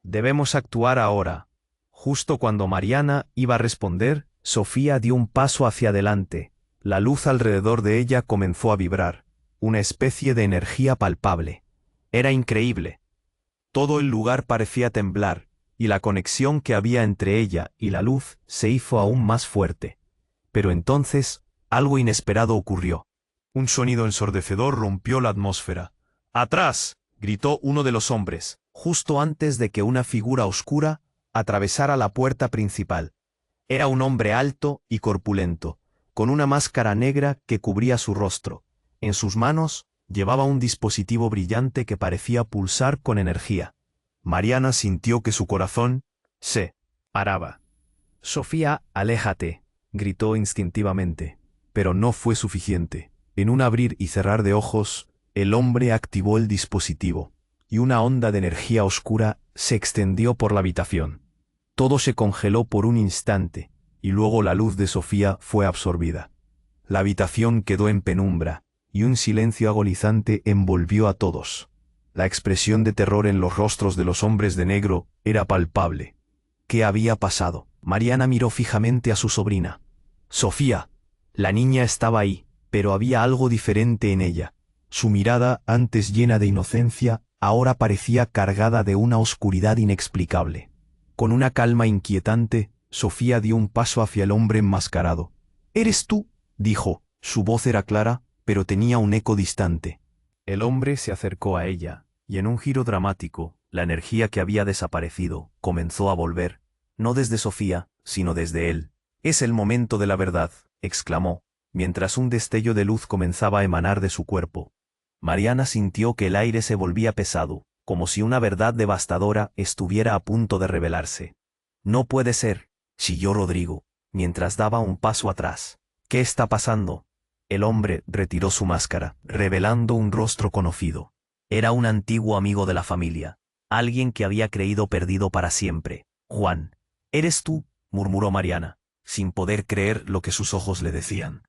S1: «Debemos actuar ahora». Justo cuando Mariana iba a responder, Sofía dio un paso hacia adelante. La luz alrededor de ella comenzó a vibrar, una especie de energía palpable. Era increíble. Todo el lugar parecía temblar, y la conexión que había entre ella y la luz se hizo aún más fuerte. Pero entonces, algo inesperado ocurrió. Un sonido ensordecedor rompió la atmósfera. ¡Atrás!, gritó uno de los hombres, justo antes de que una figura oscura atravesara la puerta principal. Era un hombre alto y corpulento, con una máscara negra que cubría su rostro. En sus manos llevaba un dispositivo brillante que parecía pulsar con energía. Mariana sintió que su corazón se paraba. «Sofía, aléjate», gritó instintivamente. Pero no fue suficiente. En un abrir y cerrar de ojos, el hombre activó el dispositivo, y una onda de energía oscura se extendió por la habitación. Todo se congeló por un instante, y luego la luz de Sofía fue absorbida. La habitación quedó en penumbra, y un silencio agonizante envolvió a todos. La expresión de terror en los rostros de los hombres de negro era palpable. ¿Qué había pasado? Mariana miró fijamente a su sobrina. «Sofía». La niña estaba ahí, pero había algo diferente en ella. Su mirada, antes llena de inocencia, ahora parecía cargada de una oscuridad inexplicable. Con una calma inquietante, Sofía dio un paso hacia el hombre enmascarado. «¿Eres tú?», dijo. Su voz era clara, pero tenía un eco distante. El hombre se acercó a ella, y en un giro dramático, la energía que había desaparecido comenzó a volver, no desde Sofía, sino desde él. «Es el momento de la verdad», exclamó, mientras un destello de luz comenzaba a emanar de su cuerpo. Mariana sintió que el aire se volvía pesado, como si una verdad devastadora estuviera a punto de revelarse. «No puede ser», chilló Rodrigo, mientras daba un paso atrás. «¿Qué está pasando?». El hombre retiró su máscara, revelando un rostro conocido. Era un antiguo amigo de la familia, alguien que había creído perdido para siempre. «Juan». «¿Eres tú?», murmuró Mariana, sin poder creer lo que sus ojos le decían.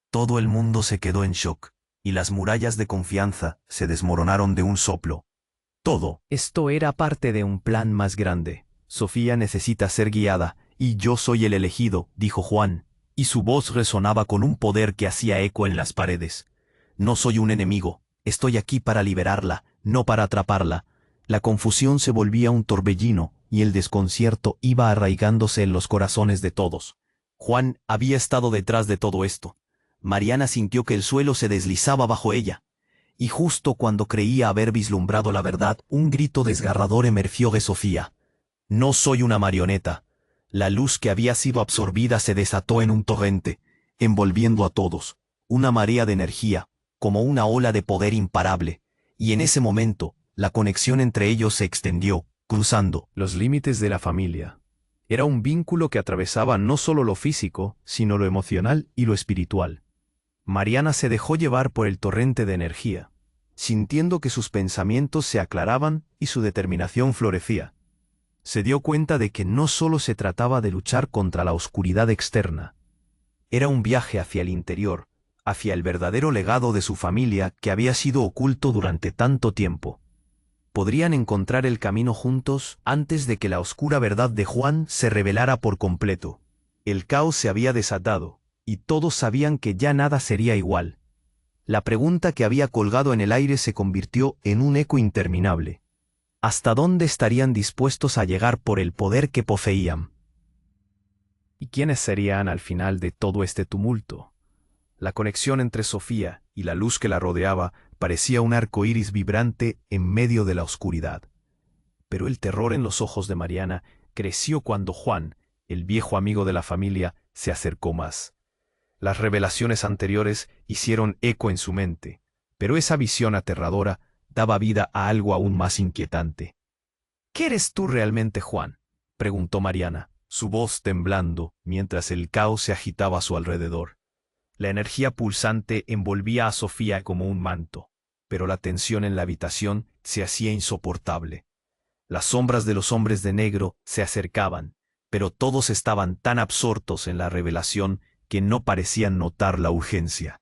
S1: Todo el mundo se quedó en shock, y las murallas de confianza se desmoronaron de un soplo. Todo esto era parte de un plan más grande. «Sofía necesita ser guiada, y yo soy el elegido», dijo Juan, y su voz resonaba con un poder que hacía eco en las paredes. «No soy un enemigo, estoy aquí para liberarla, no para atraparla». La confusión se volvía un torbellino, y el desconcierto iba arraigándose en los corazones de todos. Juan había estado detrás de todo esto. Mariana sintió que el suelo se deslizaba bajo ella. Y justo cuando creía haber vislumbrado la verdad, un grito desgarrador emergió de Sofía. «No soy una marioneta». La luz que había sido absorbida se desató en un torrente, envolviendo a todos, una marea de energía, como una ola de poder imparable, y en ese momento, la conexión entre ellos se extendió, cruzando los límites de la familia. Era un vínculo que atravesaba no solo lo físico, sino lo emocional y lo espiritual. Mariana se dejó llevar por el torrente de energía, sintiendo que sus pensamientos se aclaraban y su determinación florecía. Se dio cuenta de que no solo se trataba de luchar contra la oscuridad externa. Era un viaje hacia el interior, hacia el verdadero legado de su familia que había sido oculto durante tanto tiempo. Podrían encontrar el camino juntos antes de que la oscura verdad de Juan se revelara por completo. El caos se había desatado, y todos sabían que ya nada sería igual. La pregunta que había colgado en el aire se convirtió en un eco interminable. ¿Hasta dónde estarían dispuestos a llegar por el poder que poseían? ¿Y quiénes serían al final de todo este tumulto? La conexión entre Sofía y la luz que la rodeaba parecía un arco iris vibrante en medio de la oscuridad. Pero el terror en los ojos de Mariana creció cuando Juan, el viejo amigo de la familia, se acercó más. Las revelaciones anteriores hicieron eco en su mente, pero esa visión aterradora daba vida a algo aún más inquietante. «¿Qué eres tú realmente, Juan?», preguntó Mariana, su voz temblando mientras el caos se agitaba a su alrededor. La energía pulsante envolvía a Sofía como un manto, pero la tensión en la habitación se hacía insoportable. Las sombras de los hombres de negro se acercaban, pero todos estaban tan absortos en la revelación que no parecían notar la urgencia.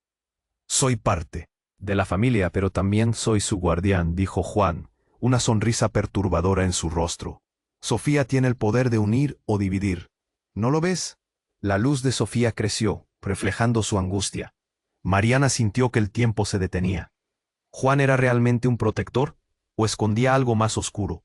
S1: «Soy parte de la familia, pero también soy su guardián», dijo Juan, una sonrisa perturbadora en su rostro. «Sofía tiene el poder de unir o dividir. ¿No lo ves? La luz de Sofía creció, reflejando su angustia. Mariana sintió que el tiempo se detenía. ¿Juan era realmente un protector? ¿O escondía algo más oscuro?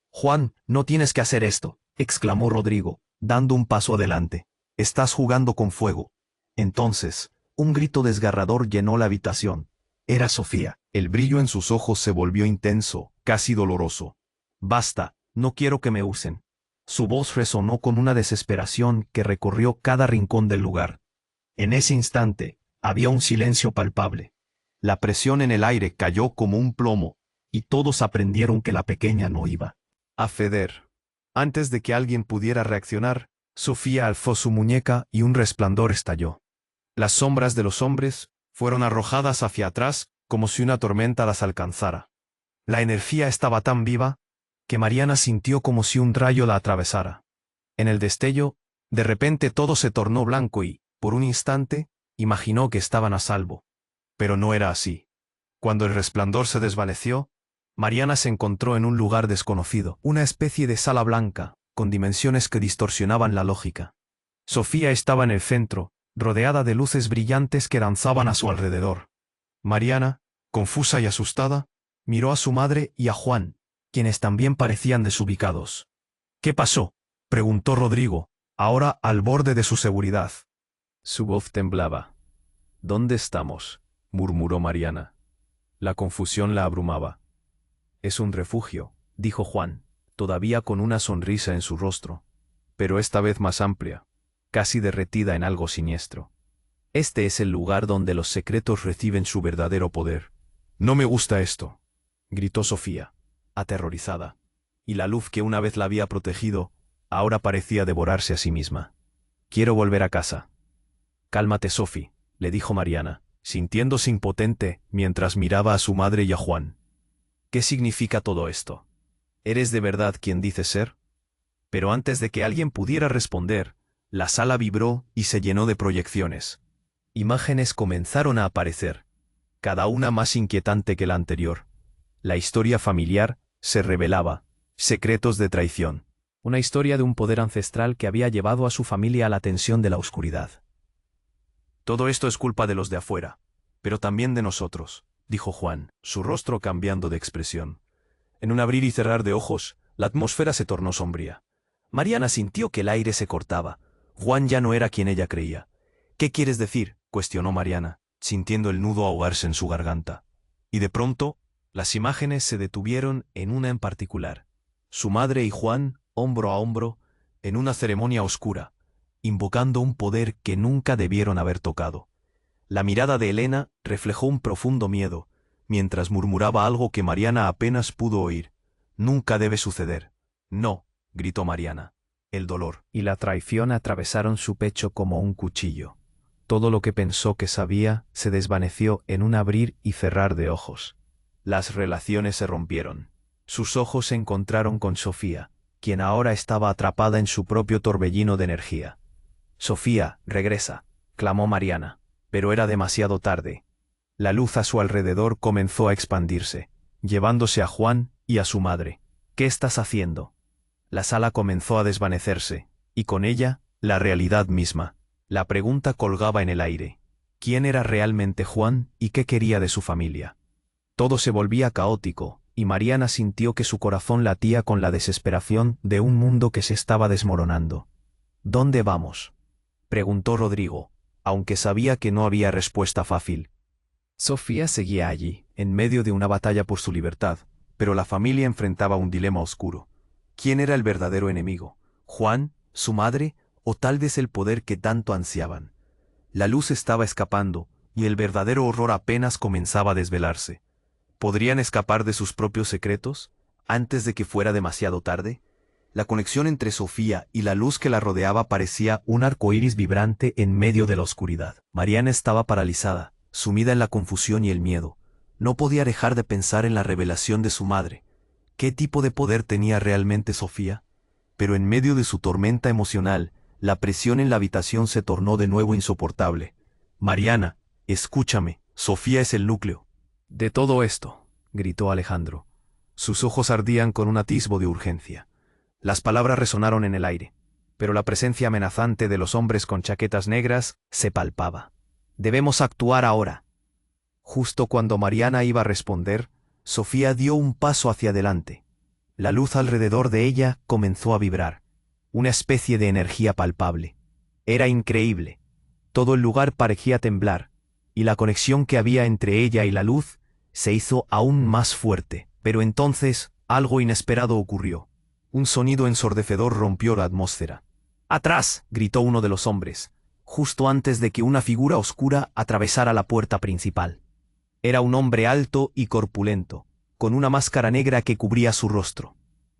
S1: «Juan, no tienes que hacer esto», exclamó Rodrigo, dando un paso adelante. «Estás jugando con fuego». Entonces, un grito desgarrador llenó la habitación. Era Sofía. El brillo en sus ojos se volvió intenso, casi doloroso. «Basta, no quiero que me usen». Su voz resonó con una desesperación que recorrió cada rincón del lugar. En ese instante, había un silencio palpable. La presión en el aire cayó como un plomo, y todos aprendieron que la pequeña no iba a ceder. Antes de que alguien pudiera reaccionar, Sofía alzó su muñeca y un resplandor estalló. Las sombras de los hombres fueron arrojadas hacia atrás como si una tormenta las alcanzara. La energía estaba tan viva que Mariana sintió como si un rayo la atravesara. En el destello, de repente todo se tornó blanco y, por un instante, imaginó que estaban a salvo. Pero no era así. Cuando el resplandor se desvaneció, Mariana se encontró en un lugar desconocido, una especie de sala blanca, con dimensiones que distorsionaban la lógica. Sofía estaba en el centro, rodeada de luces brillantes que danzaban a su alrededor. Mariana, confusa y asustada, miró a su madre y a Juan, quienes también parecían desubicados. «¿Qué pasó?», preguntó Rodrigo, ahora al borde de su seguridad. Su voz temblaba. «¿Dónde estamos?», murmuró Mariana. La confusión la abrumaba. «Es un refugio», dijo Juan, todavía con una sonrisa en su rostro, pero esta vez más amplia, casi derretida en algo siniestro. «Este es el lugar donde los secretos reciben su verdadero poder». «No me gusta esto», gritó Sofía, aterrorizada, y la luz que una vez la había protegido, ahora parecía devorarse a sí misma. «Quiero volver a casa». «Cálmate, Sofi», le dijo Mariana, sintiéndose impotente mientras miraba a su madre y a Juan. «¿Qué significa todo esto? ¿Eres de verdad quien dices ser?». Pero antes de que alguien pudiera responder, la sala vibró y se llenó de proyecciones. Imágenes comenzaron a aparecer, cada una más inquietante que la anterior. La historia familiar se revelaba, secretos de traición. Una historia de un poder ancestral que había llevado a su familia a la tensión de la oscuridad. «Todo esto es culpa de los de afuera, pero también de nosotros», dijo Juan, su rostro cambiando de expresión. En un abrir y cerrar de ojos, la atmósfera se tornó sombría. Mariana sintió que el aire se cortaba. Juan ya no era quien ella creía. «¿Qué quieres decir?», cuestionó Mariana, sintiendo el nudo ahogarse en su garganta. Y de pronto, las imágenes se detuvieron en una en particular. Su madre y Juan, hombro a hombro, en una ceremonia oscura, invocando un poder que nunca debieron haber tocado. La mirada de Elena reflejó un profundo miedo, mientras murmuraba algo que Mariana apenas pudo oír. «Nunca debe suceder». «No», gritó Mariana. El dolor y la traición atravesaron su pecho como un cuchillo. Todo lo que pensó que sabía se desvaneció en un abrir y cerrar de ojos. Las relaciones se rompieron. Sus ojos se encontraron con Sofía, quien ahora estaba atrapada en su propio torbellino de energía. «Sofía, regresa», clamó Mariana, pero era demasiado tarde. La luz a su alrededor comenzó a expandirse, llevándose a Juan y a su madre. «¿Qué estás haciendo?». La sala comenzó a desvanecerse, y con ella, la realidad misma. La pregunta colgaba en el aire. ¿Quién era realmente Juan y qué quería de su familia? Todo se volvía caótico, y Mariana sintió que su corazón latía con la desesperación de un mundo que se estaba desmoronando. «¿Dónde vamos?», preguntó Rodrigo, aunque sabía que no había respuesta fácil. Sofía seguía allí, en medio de una batalla por su libertad, pero la familia enfrentaba un dilema oscuro. ¿Quién era el verdadero enemigo? ¿Juan, su madre, o tal vez el poder que tanto ansiaban? La luz estaba escapando, y el verdadero horror apenas comenzaba a desvelarse. ¿Podrían escapar de sus propios secretos, antes de que fuera demasiado tarde? La conexión entre Sofía y la luz que la rodeaba parecía un arco iris vibrante en medio de la oscuridad. Mariana estaba paralizada, sumida en la confusión y el miedo. No podía dejar de pensar en la revelación de su madre. ¿Qué tipo de poder tenía realmente Sofía? Pero en medio de su tormenta emocional, la presión en la habitación se tornó de nuevo insoportable. «Mariana, escúchame, Sofía es el núcleo de todo esto», gritó Alejandro. Sus ojos ardían con un atisbo de urgencia. Las palabras resonaron en el aire. pero la presencia amenazante de los hombres con chaquetas negras se palpaba. «Debemos actuar ahora». Justo cuando Mariana iba a responder, Sofía dio un paso hacia adelante. La luz alrededor de ella comenzó a vibrar, una especie de energía palpable. Era increíble. Todo el lugar parecía temblar, y la conexión que había entre ella y la luz se hizo aún más fuerte. Pero entonces, algo inesperado ocurrió. Un sonido ensordecedor rompió la atmósfera. «¡Atrás!», gritó uno de los hombres, justo antes de que una figura oscura atravesara la puerta principal. Era un hombre alto y corpulento, con una máscara negra que cubría su rostro.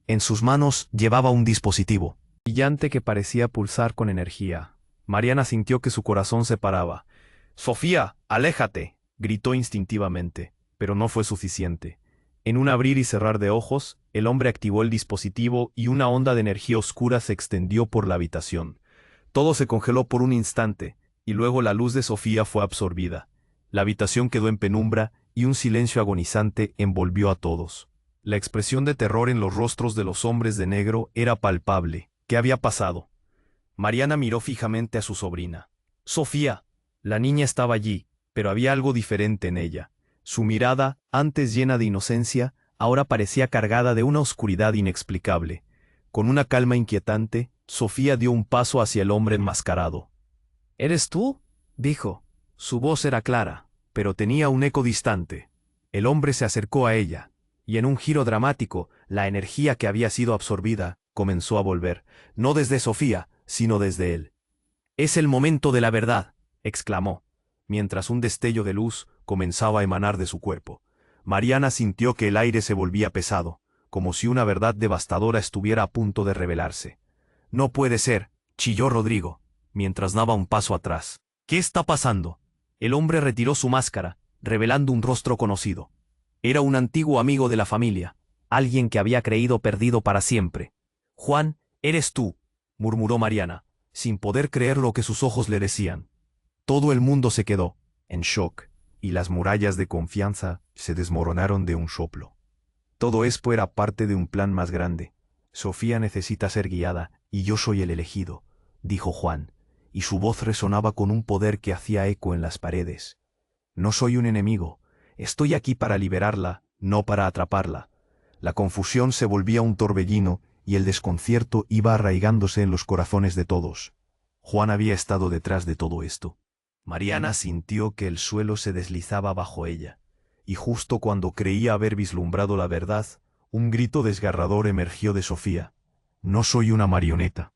S1: En sus manos llevaba un dispositivo brillante que parecía pulsar con energía. Mariana sintió que su corazón se paraba. «¡Sofía, aléjate!», gritó instintivamente, pero no fue suficiente. En un abrir y cerrar de ojos, el hombre activó el dispositivo y una onda de energía oscura se extendió por la habitación. Todo se congeló por un instante, y luego la luz de Sofía fue absorbida. La habitación quedó en penumbra y un silencio agonizante envolvió a todos. La expresión de terror en los rostros de los hombres de negro era palpable. ¿Qué había pasado? Mariana miró fijamente a su sobrina. «Sofía». La niña estaba allí, pero había algo diferente en ella. Su mirada, antes llena de inocencia, ahora parecía cargada de una oscuridad inexplicable. Con una calma inquietante, Sofía dio un paso hacia el hombre enmascarado. «¿Eres tú?», dijo. Su voz era clara, pero tenía un eco distante. El hombre se acercó a ella, y en un giro dramático, la energía que había sido absorbida comenzó a volver, no desde Sofía, sino desde él. «Es el momento de la verdad», exclamó, mientras un destello de luz comenzaba a emanar de su cuerpo. Mariana sintió que el aire se volvía pesado, como si una verdad devastadora estuviera a punto de revelarse. «No puede ser», chilló Rodrigo, mientras daba un paso atrás. «¿Qué está pasando?». El hombre retiró su máscara, revelando un rostro conocido. Era un antiguo amigo de la familia, alguien que había creído perdido para siempre. «Juan, eres tú», murmuró Mariana, sin poder creer lo que sus ojos le decían. Todo el mundo se quedó en shock, y las murallas de confianza se desmoronaron de un soplo. Todo esto era parte de un plan más grande. «Sofía necesita ser guiada, y yo soy el elegido», dijo Juan, y su voz resonaba con un poder que hacía eco en las paredes. «No soy un enemigo, estoy aquí para liberarla, no para atraparla». La confusión se volvía un torbellino, y el desconcierto iba arraigándose en los corazones de todos. Juan había estado detrás de todo esto. Mariana sintió que el suelo se deslizaba bajo ella, y justo cuando creía haber vislumbrado la verdad, un grito desgarrador emergió de Sofía. «No soy una marioneta».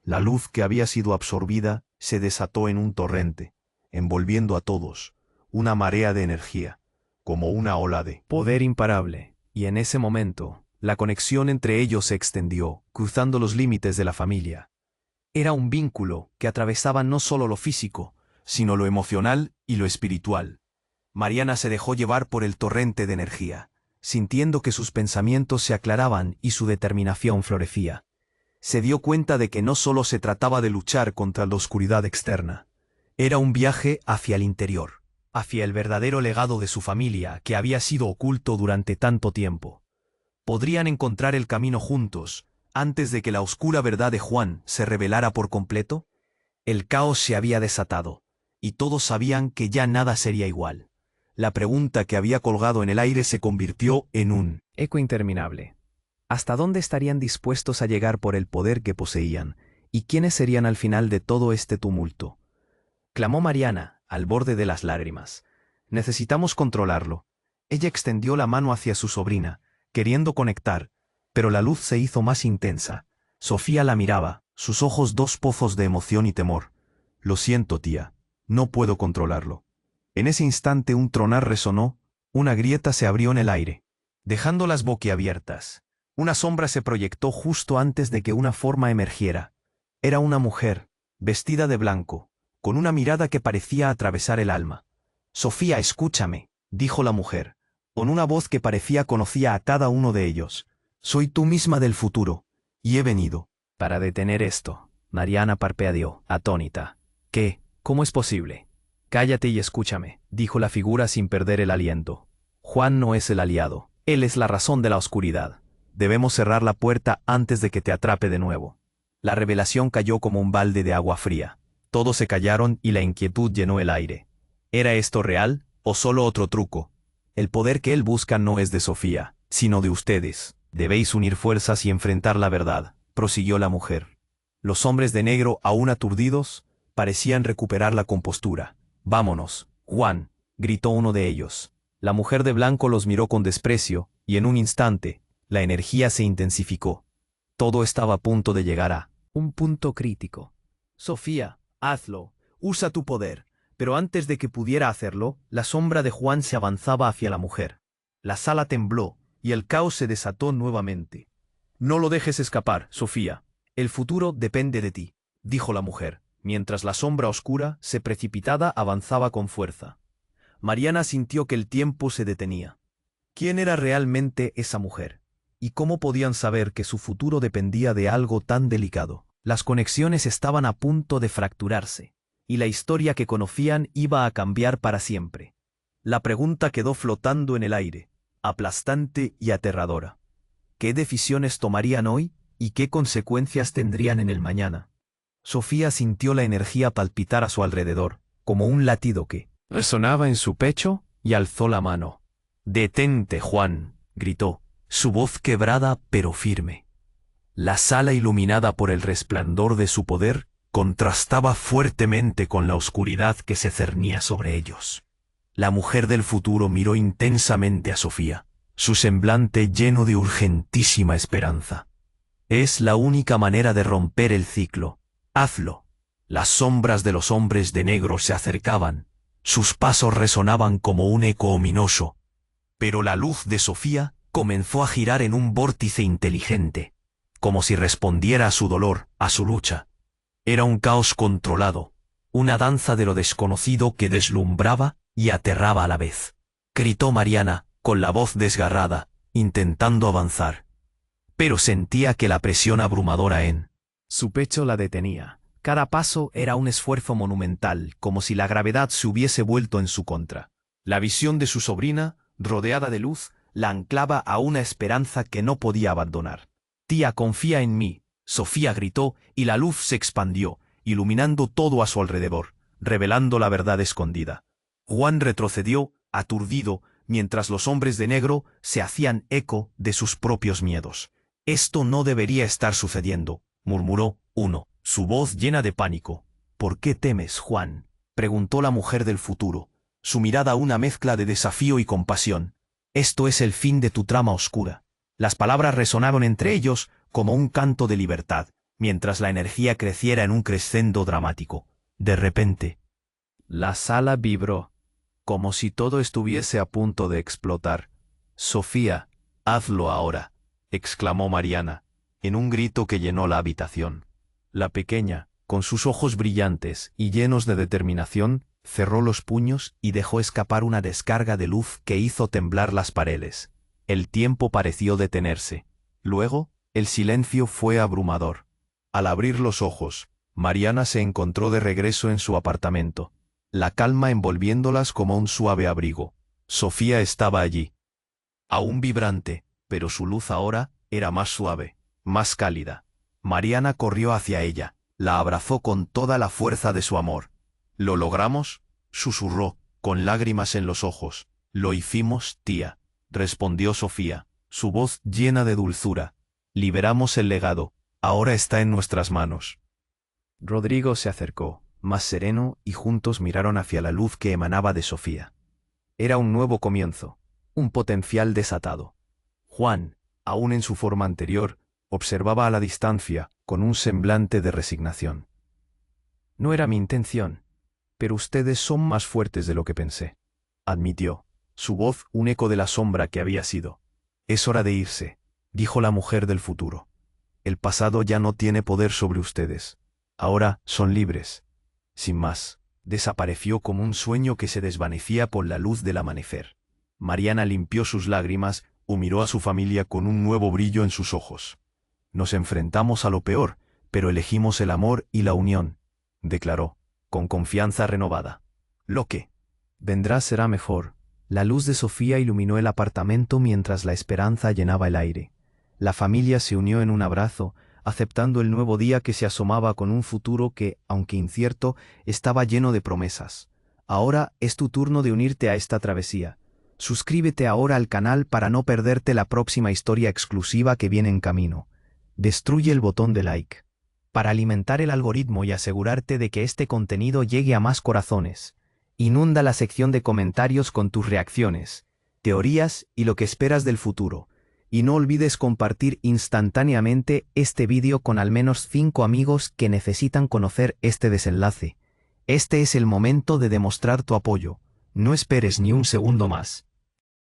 S1: La luz que había sido absorbida se desató en un torrente, envolviendo a todos, una marea de energía, como una ola de poder imparable, y en ese momento, la conexión entre ellos se extendió, cruzando los límites de la familia. Era un vínculo que atravesaba no solo lo físico, sino lo emocional y lo espiritual. Mariana se dejó llevar por el torrente de energía, sintiendo que sus pensamientos se aclaraban y su determinación florecía. Se dio cuenta de que no solo se trataba de luchar contra la oscuridad externa. Era un viaje hacia el interior, hacia el verdadero legado de su familia que había sido oculto durante tanto tiempo. Podrían encontrar el camino juntos, antes de que la oscura verdad de Juan se revelara por completo. El caos se había desatado, y todos sabían que ya nada sería igual. La pregunta que había colgado en el aire se convirtió en un eco interminable. ¿Hasta dónde estarían dispuestos a llegar por el poder que poseían? ¿Y quiénes serían al final de todo este tumulto? Clamó Mariana, al borde de las lágrimas. «Necesitamos controlarlo». Ella extendió la mano hacia su sobrina, queriendo conectar, pero la luz se hizo más intensa. Sofía la miraba, sus ojos dos pozos de emoción y temor. «Lo siento, tía, no puedo controlarlo». En ese instante un tronar resonó, una grieta se abrió en el aire, dejándolas boquiabiertas. Una sombra se proyectó justo antes de que una forma emergiera. Era una mujer, vestida de blanco, con una mirada que parecía atravesar el alma. «Sofía, escúchame», dijo la mujer, con una voz que parecía conocía a cada uno de ellos. «Soy tú misma del futuro, y he venido para detener esto». Mariana parpadeó, atónita. «¿Qué? ¿Cómo es posible?» «Cállate y escúchame», dijo la figura sin perder el aliento. «Juan no es el aliado, él es la razón de la oscuridad. Debemos cerrar la puerta antes de que te atrape de nuevo». La revelación cayó como un balde de agua fría. Todos se callaron y la inquietud llenó el aire. ¿Era esto real o solo otro truco? El poder que él busca no es de Sofía, sino de ustedes. Debéis unir fuerzas y enfrentar la verdad, prosiguió la mujer. Los hombres de negro, aún aturdidos, parecían recuperar la compostura. Vámonos, Juan, gritó uno de ellos. La mujer de blanco los miró con desprecio, y en un instante, la energía se intensificó. Todo estaba a punto de llegar a un punto crítico. Sofía, hazlo, usa tu poder. Pero antes de que pudiera hacerlo, la sombra de Juan se avanzaba hacia la mujer. La sala tembló, y el caos se desató nuevamente. No lo dejes escapar, Sofía. El futuro depende de ti, dijo la mujer, mientras la sombra oscura, se precipitada, avanzaba con fuerza. Mariana sintió que el tiempo se detenía. ¿Quién era realmente esa mujer? ¿Y cómo podían saber que su futuro dependía de algo tan delicado? Las conexiones estaban a punto de fracturarse, y la historia que conocían iba a cambiar para siempre. La pregunta quedó flotando en el aire, aplastante y aterradora. ¿Qué decisiones tomarían hoy y qué consecuencias tendrían en el mañana? Sofía sintió la energía palpitar a su alrededor, como un latido que resonaba en su pecho, y alzó la mano. «Detente, Juan», gritó, su voz quebrada pero firme. La sala iluminada por el resplandor de su poder contrastaba fuertemente con la oscuridad que se cernía sobre ellos. La mujer del futuro miró intensamente a Sofía, su semblante lleno de urgentísima esperanza. «Es la única manera de romper el ciclo. Hazlo». Las sombras de los hombres de negro se acercaban. Sus pasos resonaban como un eco ominoso. Pero la luz de Sofía comenzó a girar en un vórtice inteligente, como si respondiera a su dolor, a su lucha. Era un caos controlado, una danza de lo desconocido que deslumbraba y aterraba a la vez. Gritó Mariana, con la voz desgarrada, intentando avanzar. Pero sentía que la presión abrumadora en su pecho la detenía. Cada paso era un esfuerzo monumental, como si la gravedad se hubiese vuelto en su contra. La visión de su sobrina, rodeada de luz, la anclaba a una esperanza que no podía abandonar. «Tía, confía en mí», Sofía gritó, y la luz se expandió, iluminando todo a su alrededor, revelando la verdad escondida. Juan retrocedió, aturdido, mientras los hombres de negro se hacían eco de sus propios miedos. «Esto no debería estar sucediendo», murmuró uno, su voz llena de pánico. «¿Por qué temes, Juan?», preguntó la mujer del futuro, su mirada una mezcla de desafío y compasión. «Esto es el fin de tu trama oscura». Las palabras resonaron entre ellos como un canto de libertad, mientras la energía creciera en un crescendo dramático. De repente, la sala vibró, como si todo estuviese a punto de explotar. «Sofía, hazlo ahora», exclamó Mariana, en un grito que llenó la habitación. La pequeña, con sus ojos brillantes y llenos de determinación, cerró los puños y dejó escapar una descarga de luz que hizo temblar las paredes. El tiempo pareció detenerse. Luego, el silencio fue abrumador. Al abrir los ojos, Mariana se encontró de regreso en su apartamento, la calma envolviéndolas como un suave abrigo. Sofía estaba allí, aún vibrante, pero su luz ahora era más suave, más cálida. Mariana corrió hacia ella, la abrazó con toda la fuerza de su amor. «¿Lo logramos?», susurró, con lágrimas en los ojos. «Lo hicimos, tía», respondió Sofía, su voz llena de dulzura. «Liberamos el legado, ahora está en nuestras manos». Rodrigo se acercó, más sereno, y juntos miraron hacia la luz que emanaba de Sofía. Era un nuevo comienzo, un potencial desatado. Juan, aún en su forma anterior, observaba a la distancia, con un semblante de resignación. «No era mi intención, pero ustedes son más fuertes de lo que pensé», admitió, su voz un eco de la sombra que había sido. «Es hora de irse», dijo la mujer del futuro. «El pasado ya no tiene poder sobre ustedes. Ahora son libres». Sin más, desapareció como un sueño que se desvanecía por la luz del amanecer. Mariana limpió sus lágrimas y miró a su familia con un nuevo brillo en sus ojos. «Nos enfrentamos a lo peor, pero elegimos el amor y la unión», declaró, con confianza renovada. «Lo que vendrá será mejor». La luz de Sofía iluminó el apartamento mientras la esperanza llenaba el aire. La familia se unió en un abrazo, aceptando el nuevo día que se asomaba con un futuro que, aunque incierto, estaba lleno de promesas. Ahora es tu turno de unirte a esta travesía. Suscríbete ahora al canal para no perderte la próxima historia exclusiva que viene en camino. Destruye el botón de like para alimentar el algoritmo y asegurarte de que este contenido llegue a más corazones. Inunda la sección de comentarios con tus reacciones, teorías y lo que esperas del futuro. Y no olvides compartir instantáneamente este vídeo con al menos 5 amigos que necesitan conocer este desenlace. Este es el momento de demostrar tu apoyo. No esperes ni un segundo más.